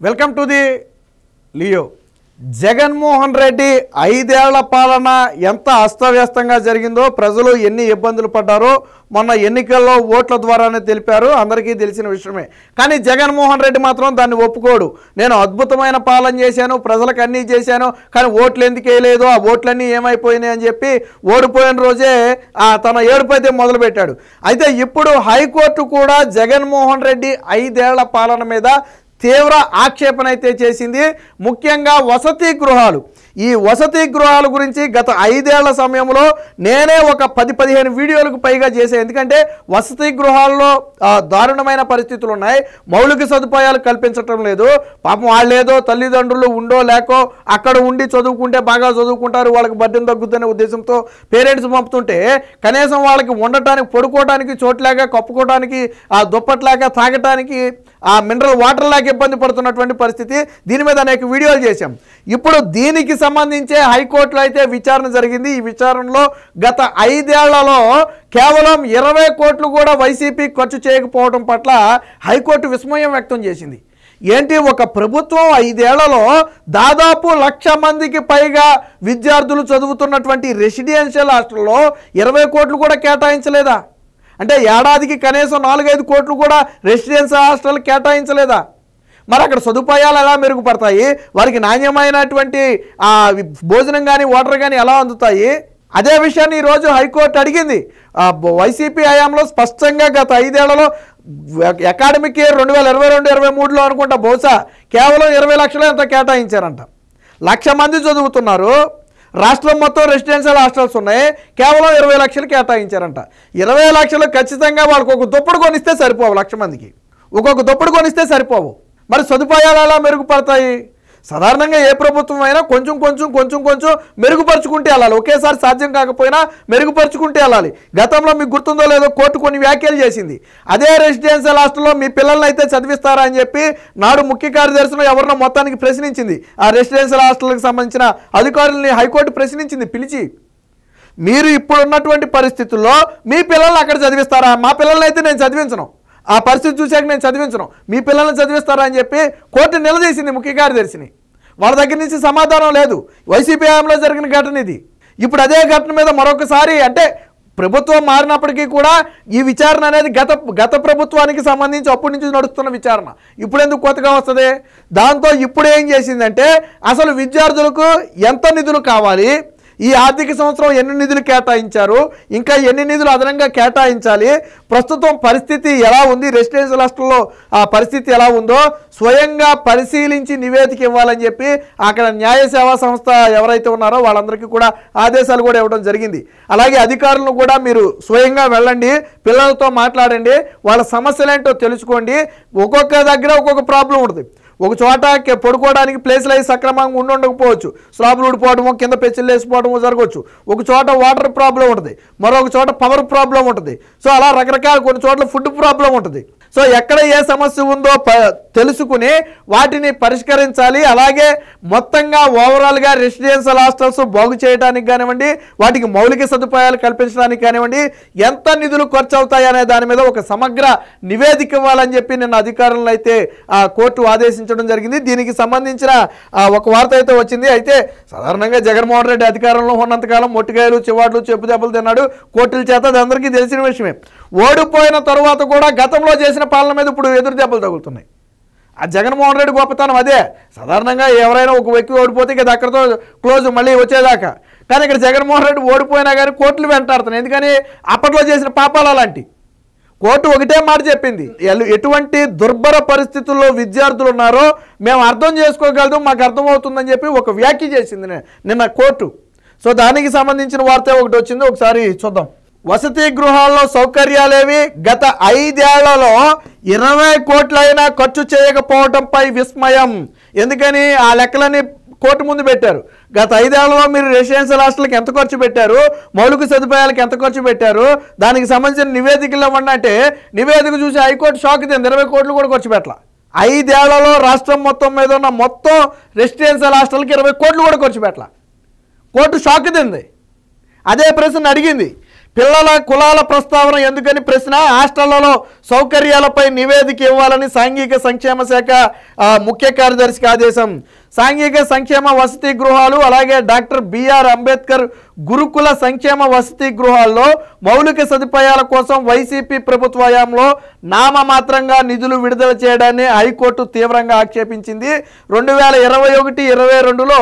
Welcome to the Leo. Jaganmohan Reddy 5 ఏళ్ల పాలన ఎంత అస్తవ్యస్తంగా జరిగిందో, ప్రజలు ఎన్ని ఇబ్బందులు పడ్డారో మొన్న ఎన్నికల్లో ఓట్ల ద్వారానే తెలిపారు, అందరికీ తెలిసిన విషయమే. కానీ జగన్మోహన్ రెడ్డి మాత్రం దాన్ని ఒప్పుకోడు. నేను అద్భుతమైన పాలన చేశాను, ప్రజలకు అన్నీ చేశాను, కానీ ఓట్లు ఎందుకు వేయలేదు, ఆ ఓట్లన్నీ ఏమైపోయినాయి అని చెప్పి ఓడిపోయిన రోజే తన ఏడుపైతే మొదలుపెట్టాడు. అయితే ఇప్పుడు హైకోర్టు కూడా జగన్మోహన్ రెడ్డి 5 ఏళ్ల పాలన మీద తీవ్ర ఆక్షేపణ అయితే చేసింది. ముఖ్యంగా వసతి గృహాలు, ఈ వసతి గృహాల గురించి గత 5 ఏళ్ల సమయంలో నేనే ఒక 10-15 వీడియోలకు పైగా చేశాను. ఎందుకంటే వసతి గృహాల్లో దారుణమైన పరిస్థితులు ఉన్నాయి, మౌలిక సదుపాయాలు కల్పించటం లేదు. పాపం వాళ్ళేదో తల్లిదండ్రులు ఉండో లేకో అక్కడ ఉండి చదువుకుంటే బాగా చదువుకుంటారు, వాళ్ళకి బడ్డెం తగ్గుద్దనే ఉద్దేశంతో పేరెంట్స్ పంపుతుంటే కనీసం వాళ్ళకి ఉండటానికి, పడుకోవడానికి చోట్లేక, కప్పుకోవడానికి దుప్పట్లాక, తాగటానికి మినరల్ వాటర్ లాగా ఇబ్బంది పడుతున్నటువంటి పరిస్థితి. దీని మీద అనేక వీడియోలు చేశాం. ఇప్పుడు దీనికి సంబంధించే హైకోర్టులో అయితే విచారణ జరిగింది. ఈ విచారణలో గత 5 ఏళ్లలో కేవలం 20 కోట్లు కూడా వైసీపీ ఖర్చు చేయకపోవడం పట్ల హైకోర్టు విస్మయం వ్యక్తం చేసింది. ఏంటి, ఒక ప్రభుత్వం 5 ఏళ్లలో దాదాపు 1,00,000 మందికి పైగా విద్యార్థులు చదువుతున్నటువంటి రెసిడెన్షియల్ హాస్టల్లో 20 కోట్లు కూడా కేటాయించలేదా? అంటే ఏడాదికి కనీసం 4-5 కోట్లు కూడా రెసిడెన్షియల్ హాస్టల్ కేటాయించలేదా? మరి అక్కడ సదుపాయాలు ఎలా మెరుగుపడతాయి, వారికి నాణ్యమైనటువంటి భోజనం కానీ వాటర్ కానీ ఎలా అందుతాయి? అదే విషయాన్ని ఈరోజు హైకోర్టు అడిగింది. వైసీపీ హయాంలో స్పష్టంగా గత 5 ఏళ్లలో అకాడమిక్ ఇయర్ 2022-23లో అనుకుంటా బహుశా కేవలం 20 లక్షలు ఎంత కేటాయించారంట. 1,00,000 మంది చదువుతున్నారు, రాష్ట్రం మొత్తం రెసిడెన్షియల్ హాస్టల్స్ ఉన్నాయి, కేవలం 20 లక్షలు కేటాయించారంట. 20 లక్షలు ఖచ్చితంగా వాళ్ళకు ఒక దుప్పటి కొనిస్తే సరిపోవు, 1,00,000 మందికి ఒక్కొక్క దుప్పటి కొనిస్తే సరిపోవు. మరి సదుపాయాలు ఎలా మెరుగుపడతాయి? సాధారణంగా ఏ ప్రభుత్వం అయినా కొంచెం మెరుగుపరుచుకుంటే వెళ్ళాలి, ఒకేసారి సాధ్యం కాకపోయినా మెరుగుపరుచుకుంటే వెళ్ళాలి. గతంలో మీకు గుర్తుందో లేదో కోర్టు కొన్ని వ్యాఖ్యలు చేసింది. అదే రెసిడెన్షియల్ హాస్టల్లో మీ పిల్లల్ని అయితే చదివిస్తారా అని చెప్పి నాడు ముఖ్య కార్యదర్శిలో ఎవరినో మొత్తానికి ప్రశ్నించింది. ఆ రెసిడెన్షియల్ హాస్టల్కి సంబంధించిన అధికారులని హైకోర్టు ప్రశ్నించింది పిలిచి, మీరు ఇప్పుడున్నటువంటి పరిస్థితుల్లో మీ పిల్లల్ని అక్కడ చదివిస్తారా? మా పిల్లల్ని అయితే నేను చదివించను, ఆ పరిస్థితి చూశాక నేను చదివించను, మీ పిల్లల్ని చదివిస్తారా అని చెప్పి కోర్టు నిలదీసింది ముఖ్య కార్యదర్శిని. వాళ్ళ దగ్గర నుంచి సమాధానం లేదు. వైసీపీ హయాంలో జరిగిన ఘటన ఇది. ఇప్పుడు అదే ఘటన మీద మరొకసారి, అంటే ప్రభుత్వం మారినప్పటికీ కూడా ఈ విచారణ అనేది గత ప్రభుత్వానికి సంబంధించి అప్పటి నుంచి నడుస్తున్న విచారణ ఇప్పుడు ఎందుకు కొత్తగా వస్తుంది? దాంతో ఇప్పుడు ఏం చేసిందంటే, అసలు విద్యార్థులకు ఎంత నిధులు కావాలి, ఈ ఆర్థిక సంవత్సరం ఎన్ని నిధులు కేటాయించారు, ఇంకా ఎన్ని నిధులు అదనంగా కేటాయించాలి, ప్రస్తుతం పరిస్థితి ఎలా ఉంది, రెసిడెన్షియల్ హాస్టల్లో ఆ పరిస్థితి ఎలా ఉందో స్వయంగా పరిశీలించి నివేదిక ఇవ్వాలని చెప్పి అక్కడ న్యాయ సేవా సంస్థ ఎవరైతే ఉన్నారో వాళ్ళందరికీ కూడా ఆదేశాలు కూడా ఇవ్వడం జరిగింది. అలాగే అధికారులను కూడా మీరు స్వయంగా వెళ్ళండి, పిల్లలతో మాట్లాడండి, వాళ్ళ సమస్యలేంటో తెలుసుకోండి. ఒక్కొక్క దగ్గర ఒక్కొక్క ప్రాబ్లం ఉంటుంది. ఒక చోట పడుకోవడానికి ప్లేస్లు అయి సక్రమంగా ఉండకపోవచ్చు, స్లాబ్లు ఊడిపోవడమో కింద పెచ్చులు వేసిపోవడమో జరగవచ్చు. ఒక చోట వాటర్ ప్రాబ్లం ఉంటుంది, మరొక చోట పవర్ ప్రాబ్లం ఉంటుంది. సో అలా రకరకాల కొన్ని చోట్ల ఫుడ్ ప్రాబ్లం ఉంటుంది. సో ఎక్కడ ఏ సమస్య ఉందో తెలుసుకుని వాటిని పరిష్కరించాలి. అలాగే మొత్తంగా ఓవరాల్గా రెసిడెన్షియల్ హాస్టల్స్ బాగు చేయడానికి కానివ్వండి, వాటికి మౌలిక సదుపాయాలు కల్పించడానికి కానివ్వండి, ఎంత నిధులు ఖర్చు అవుతాయి అనే దాని మీద ఒక సమగ్ర నివేదిక ఇవ్వాలని చెప్పి నిన్న అధికారులను అయితే కోర్టు ఆదేశించడం జరిగింది. దీనికి సంబంధించిన ఒక వార్త అయితే వచ్చింది. అయితే సాధారణంగా జగన్మోహన్ రెడ్డి అధికారంలో ఉన్నంతకాలం మొట్టికాయలు, చివాట్లు, చెప్పు దెబ్బలు తిన్నాడు కోర్టుల చేత, అది అందరికీ తెలిసిన విషయమే. ఓడిపోయిన తర్వాత కూడా గతంలో చేసిన పాలన మీద ఇప్పుడు ఎదురు దెబ్బలు తగులుతున్నాయి. ఆ జగన్మోహన్ రెడ్డి గొప్పతనం అదే. సాధారణంగా ఎవరైనా ఒక వ్యక్తి ఓడిపోతే ఇక అక్కడితో క్లోజ్, మళ్ళీ వచ్చేదాకా. కానీ ఇక్కడ జగన్మోహన్ రెడ్డి ఓడిపోయినా కానీ కోర్టులు వెంటాడుతున్నాయి. ఎందుకని? అప్పట్లో చేసిన పాపాలు అలాంటి. కోర్టు ఒకటే మాట చెప్పింది, ఎటువంటి దుర్భర పరిస్థితుల్లో విద్యార్థులు ఉన్నారో మేము అర్థం చేసుకోగలదు, మాకు అర్థమవుతుందని చెప్పి ఒక వ్యాఖ్య చేసింది నిన్న కోర్టు. సో దానికి సంబంధించిన వార్త ఒకటి వచ్చింది, ఒకసారి చూద్దాం. వసతి గృహాల్లో సౌకర్యాలేవి గత 5 ఏళ్లలో 20 కోట్లైనా ఖర్చు చేయకపోవడంపై విస్మయం. ఎందుకని? ఆ లెక్కలని కోర్టు ముందు పెట్టారు. గత 5 ఏళ్లలో మీరు రెసిడెన్షియల్ హాస్టల్కి ఎంత ఖర్చు పెట్టారు, మౌలిక సదుపాయాలకు ఎంత ఖర్చు పెట్టారు, దానికి సంబంధించిన నివేదికలు ఇవ్వండి అంటే నివేదిక చూసి హైకోర్టు షాక్ తింది. 20 కోట్లు కూడా ఖర్చు పెట్టాల. 5 ఏళ్లలో రాష్ట్రం మొత్తం మీద ఉన్న మొత్తం రెసిడెన్షియల్ హాస్టల్కి 20 కోట్లు కూడా ఖర్చు పెట్టాల. కోర్టు షాక్ తింది. అదే ప్రశ్న అడిగింది, పిల్లల కులాల ప్రస్తావన ఎందుకని ప్రశ్న. హాస్టళ్లలో సౌకర్యాలపై నివేదిక ఇవ్వాలని సాంఘిక సంక్షేమ శాఖ ముఖ్య కార్యదర్శికి ఆదేశం. సాంఘిక సంక్షేమ వసతి గృహాలు అలాగే డాక్టర్ బిఆర్ అంబేద్కర్ గురుకుల సంక్షేమ వసతి గృహాల్లో మౌలిక సదుపాయాల కోసం వైసీపీ ప్రభుత్వ హయాంలో నామమాత్రంగా నిధులు విడుదల చేయడాన్ని హైకోర్టు తీవ్రంగా ఆక్షేపించింది. 2021-22లో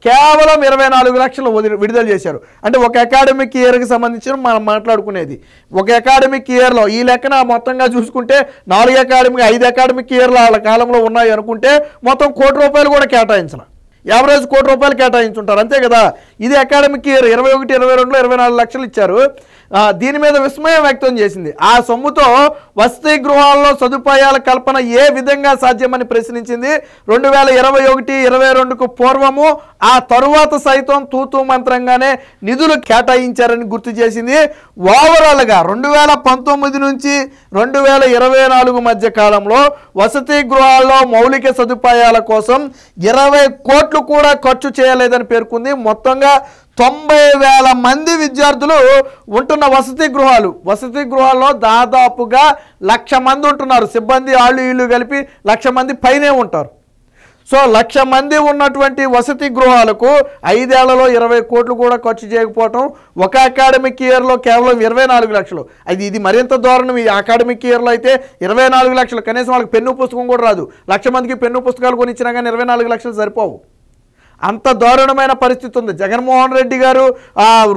కేవలం 24 లక్షలు విడుదల చేశారు. అంటే ఒక అకాడమిక్ ఇయర్కి సంబంధించిన మనం మాట్లాడుకునేది. ఒక అకాడమిక్ ఇయర్లో ఈ లెక్కన మొత్తంగా చూసుకుంటే 5 అకాడమిక్ ఇయర్ల వాళ్ళ కాలంలో ఉన్నాయి అనుకుంటే మొత్తం ₹1 కూడా కేటాయించాలి. యావరేజ్ ₹1 కేటాయించుంటారు అంతే కదా. ఇది అకాడమిక్ ఇయర్ 21-22లో 24 లక్షలు ఇచ్చారు. దీని మీద విస్మయం వ్యక్తం చేసింది. ఆ సొమ్ముతో వసతి గృహాల్లో సదుపాయాల కల్పన ఏ విధంగా సాధ్యమని ప్రశ్నించింది. 2021-22కు పూర్వము ఆ తరువాత సైతం తూతూ మంత్రంగానే నిధులు కేటాయించారని గుర్తు చేసింది. ఓవరాల్గా 2019 నుంచి 2024 మధ్య కాలంలో వసతి గృహాల్లో మౌలిక సదుపాయాల కోసం 20 కోట్లు కూడా ఖర్చు చేయలేదని పేర్కొంది. మొత్తంగా 90,000 మంది విద్యార్థులు ఉంటున్న వసతి గృహాల్లో దాదాపుగా 1,00,000 మంది ఉంటున్నారు. సిబ్బంది ఆళ్ళు ఇళ్ళు కలిపి 1,00,000 మంది పైనే ఉంటారు. సో 1,00,000 మంది ఉన్నటువంటి వసతి గృహాలకు 5 ఏళ్లలో 20 కోట్లు కూడా ఖర్చు చేయకపోవటం, ఒక అకాడమిక్ ఇయర్లో కేవలం 24 లక్షలు. ఇది మరింత దారుణం. ఈ అకాడమిక్ ఇయర్లో అయితే 24 లక్షలు, కనీసం వాళ్ళకి పెన్ను పుస్తకం కూడా రాదు. 1,00,000 మందికి పెన్ను పుస్తకాలు కొని ఇచ్చినా కానీ 24 లక్షలు సరిపోవు. అంత దారుణమైన పరిస్థితి ఉంది. జగన్మోహన్ రెడ్డి గారు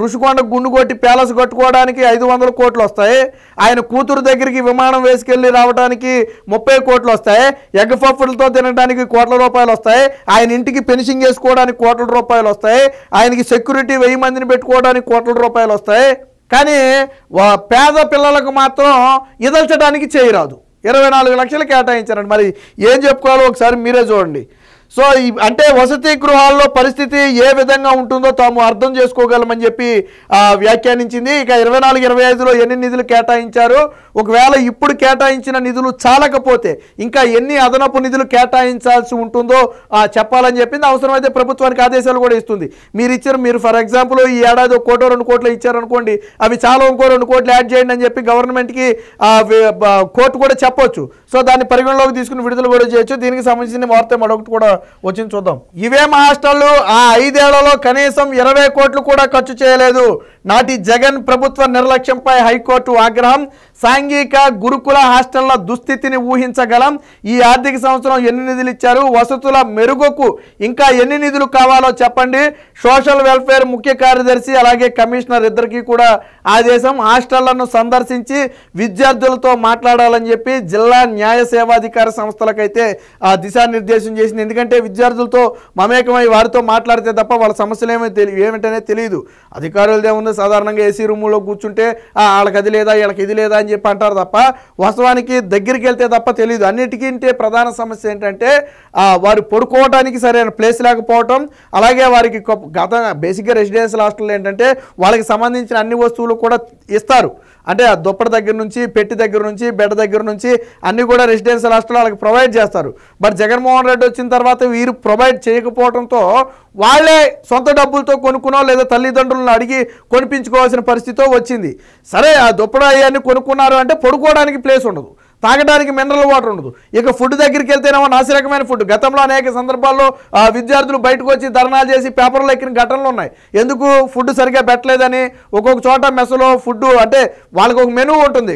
ఋషికొండ గుండు కొట్టి ప్యాలెస్ కట్టుకోవడానికి 500 కోట్లు వస్తాయి. ఆయన కూతురు దగ్గరికి విమానం వేసుకెళ్ళి రావడానికి 30 కోట్లు వస్తాయి. ఎగ్ పఫ్ఫులతో తినడానికి ₹1,00,000 వస్తాయి. ఆయన ఇంటికి ఫెన్సింగ్ వేసుకోవడానికి ₹1,00,000 వస్తాయి. ఆయనకి సెక్యూరిటీ 1000 మందిని పెట్టుకోవడానికి ₹1,00,000 వస్తాయి. కానీ పేద పిల్లలకు మాత్రం ఇదల్చడానికి చేయరాదు. 24 లక్షలు కేటాయించారండి. మరి ఏం చెప్పుకోవాలో ఒకసారి మీరే చూడండి. సో అంటే వసతి గృహాల్లో పరిస్థితి ఏ విధంగా ఉంటుందో తాము అర్థం చేసుకోగలమని చెప్పి వ్యాఖ్యానించింది. ఇక 24-25లో ఎన్ని నిధులు కేటాయించారు, ఒకవేళ ఇప్పుడు కేటాయించిన నిధులు చాలకపోతే ఇంకా ఎన్ని అదనపు నిధులు కేటాయించాల్సి ఉంటుందో చెప్పాలని చెప్పింది. అవసరమైతే ప్రభుత్వానికి ఆదేశాలు కూడా ఇస్తుంది. మీరు ఫర్ ఎగ్జాంపుల్ ఈ ఏడాది 1 కోటో 2 కోట్లు ఇచ్చారనుకోండి, అవి చాలా ఇంకో 2 కోట్లు యాడ్ చేయండి అని చెప్పి గవర్నమెంట్కి కోర్టు కూడా చెప్పొచ్చు. సో దాన్ని పరిగణలోకి తీసుకుని విడుదల కూడా చేయొచ్చు. దీనికి సంబంధించిన వార్త మరొకటి కూడా వచ్చింది, చూద్దాం. ఇవేం హాస్టళ్లు 5 ఏళ్లలో కనీసం 20 కోట్లు కూడా ఖర్చు చేయలేదు. నాటి జగన్ ప్రభుత్వ నిర్లక్ష్యంపై హైకోర్టు ఆగ్రహం. సాంఘిక గురుకుల హాస్టళ్ల దుస్థితిని ఊహించగలం. ఈ ఆర్థిక సంవత్సరం ఎన్ని నిధులు ఇచ్చారు, వసతుల మెరుగుకు ఇంకా ఎన్ని నిధులు కావాలో చెప్పండి. సోషల్ వెల్ఫేర్ ముఖ్య కార్యదర్శి అలాగే కమిషనర్ ఇద్దరికీ కూడా ఆదేశం. హాస్టళ్లను సందర్శించి విద్యార్థులతో మాట్లాడాలని చెప్పి జిల్లా న్యాయ సేవాధికార సంస్థలకైతే దిశానిర్దేశం చేసింది. ఎందుకంటే విద్యార్థులతో మమేకమై వారితో మాట్లాడితే తప్ప వాళ్ళ సమస్యలు ఏమిటనే తెలియదు. అధికారులదే ఉంది, సాధారణంగా ఏసీ రూములో కూర్చుంటే వాళ్ళకి అది లేదా వీళ్ళకి ఇది లేదా అని చెప్పి అంటారు తప్ప వాస్తవానికి దగ్గరికి వెళ్తే తప్ప తెలియదు. అన్నిటికంటే ప్రధాన సమస్య ఏంటంటే వారు పడుకోవడానికి సరైన ప్లేస్ లేకపోవటం, అలాగే వారికి బేసిక్గా రెసిడెన్షియల్ హాస్టల్ ఏంటంటే వాళ్ళకి సంబంధించిన అన్ని వస్తువులు కూడా ఇస్తారు. అంటే ఆ దుప్పటి దగ్గర నుంచి, పెట్టి దగ్గర నుంచి, బెడ్ దగ్గర నుంచి అన్నీ కూడా రెసిడెన్షియల్ హాస్టల్ వాళ్ళకి ప్రొవైడ్ చేస్తారు. బట్ జగన్మోహన్ రెడ్డి వచ్చిన తర్వాత వీరు ప్రొవైడ్ చేయకపోవడంతో వాళ్ళే సొంత డబ్బులతో కొనుక్కునో లేదా తల్లిదండ్రులను అడిగి కొనిపించుకోవాల్సిన పరిస్థితి వచ్చింది. సరే ఆ దుప్పటి అవన్నీ కొనుక్కున్నారు అంటే పడుకోవడానికి ప్లేస్ ఉండదు, తాగడానికి మినరల్ వాటర్ ఉండదు. ఇక ఫుడ్ దగ్గరికి వెళ్తేనేమో నాసిరకమైన ఫుడ్. గతంలో అనేక సందర్భాల్లో విద్యార్థులు బయటకు వచ్చి ధర్నాలు చేసి పేపర్లు ఎక్కిన ఘటనలు ఉన్నాయి. ఎందుకు ఫుడ్ సరిగ్గా పెట్టలేదని. ఒక్కొక్క చోట మెస్సులో ఫుడ్ అంటే వాళ్ళకి ఒక మెనూ ఉంటుంది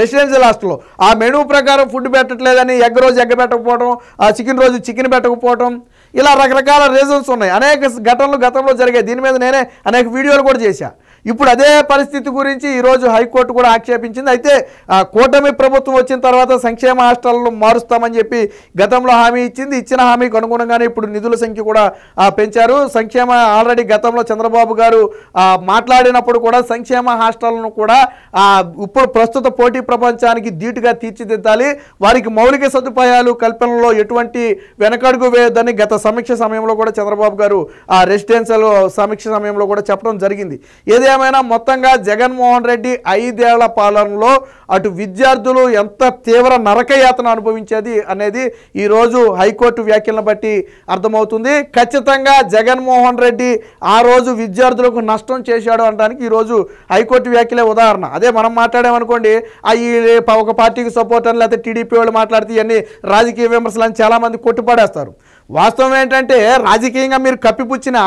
రెసిడెన్షియల్ హాస్టల్లో, ఆ మెనూ ప్రకారం ఫుడ్ పెట్టట్లేదని, ఎగ్ రోజు ఎగ్ పెట్టకపోవడం, చికెన్ రోజు చికెన్ పెట్టకపోవడం, ఇలా రకరకాల రీజన్స్ ఉన్నాయి. అనేక ఘటనలు గతంలో జరిగాయి. దీని మీద నేనే అనేక వీడియోలు కూడా చేశా. ఇప్పుడు అదే పరిస్థితి గురించి ఈరోజు హైకోర్టు కూడా ఆక్షేపించింది. అయితే కూటమి ప్రభుత్వం వచ్చిన తర్వాత సంక్షేమ హాస్టళ్లను మారుస్తామని చెప్పి గతంలో హామీ ఇచ్చింది. ఇచ్చిన హామీకి అనుగుణంగానే ఇప్పుడు నిధుల సంఖ్య కూడా పెంచారు. సంక్షేమ ఆల్రెడీ గతంలో చంద్రబాబు గారు మాట్లాడినప్పుడు కూడా సంక్షేమ హాస్టళ్లను కూడా ఇప్పుడు ప్రస్తుత పోటీ ప్రపంచానికి ధీటుగా తీర్చిదిద్దాలి, వారికి మౌలిక సదుపాయాలు కల్పనలో ఎటువంటి వెనకడుగు వేయొద్దని గత సమీక్ష సమయంలో కూడా చంద్రబాబు గారు రెసిడెన్షియల్ సమీక్ష సమయంలో కూడా చెప్పడం జరిగింది. ఏదే ఏదేమైనా మొత్తంగా జగన్మోహన్ రెడ్డి 5 ఏళ్ల పాలనలో అటు విద్యార్థులు ఎంత తీవ్ర నరకయాతన అనుభవించేది అనేది ఈరోజు హైకోర్టు వ్యాఖ్యలను బట్టి అర్థమవుతుంది. ఖచ్చితంగా జగన్మోహన్ రెడ్డి ఆ రోజు విద్యార్థులకు నష్టం చేశాడు అనడానికి ఈరోజు హైకోర్టు వ్యాఖ్యలే ఉదాహరణ. అదే మనం మాట్లాడామనుకోండి, ఒక పార్టీకి సపోర్ట్ అని లేకపోతే టీడీపీ వాళ్ళు మాట్లాడితే ఇవన్నీ రాజకీయ విమర్శలు అని చాలామంది కొట్టిపడేస్తారు. వాస్తవం ఏంటంటే రాజకీయంగా మీరు కప్పిపుచ్చినా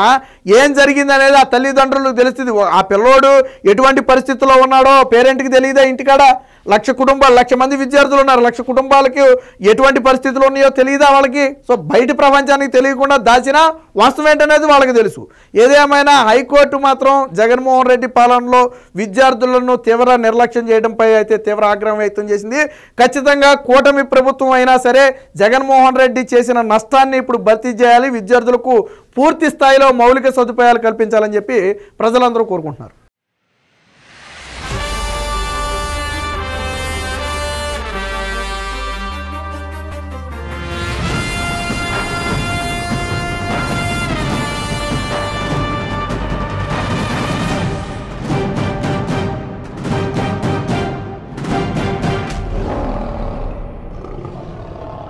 ఏం జరిగింది అనేది ఆ తల్లిదండ్రులకు తెలుస్తుంది. ఆ పిల్లోడు ఎటువంటి పరిస్థితుల్లో ఉన్నాడో పేరెంట్కి తెలియదా? ఇంటికాడ 1,00,000 మంది విద్యార్థులు ఉన్నారు, 1,00,000 కుటుంబాలకి ఎటువంటి పరిస్థితులు ఉన్నాయో తెలియదా వాళ్ళకి? సో బయట ప్రపంచానికి తెలియకుండా దాచిన వాస్తవం ఏంటనేది వాళ్ళకి తెలుసు. ఏదేమైనా హైకోర్టు మాత్రం జగన్మోహన్ రెడ్డి పాలనలో విద్యార్థులను తీవ్ర నిర్లక్ష్యం చేయడంపై అయితే తీవ్ర ఆగ్రహం వ్యక్తం చేసింది. ఖచ్చితంగా కూటమి ప్రభుత్వం అయినా సరే జగన్మోహన్ రెడ్డి చేసిన నష్టాన్ని ఇప్పుడు భర్తీ చేయాలి, విద్యార్థులకు పూర్తి స్థాయిలో మౌలిక సదుపాయాలు కల్పించాలని చెప్పి ప్రజలందరూ కోరుకుంటున్నారు.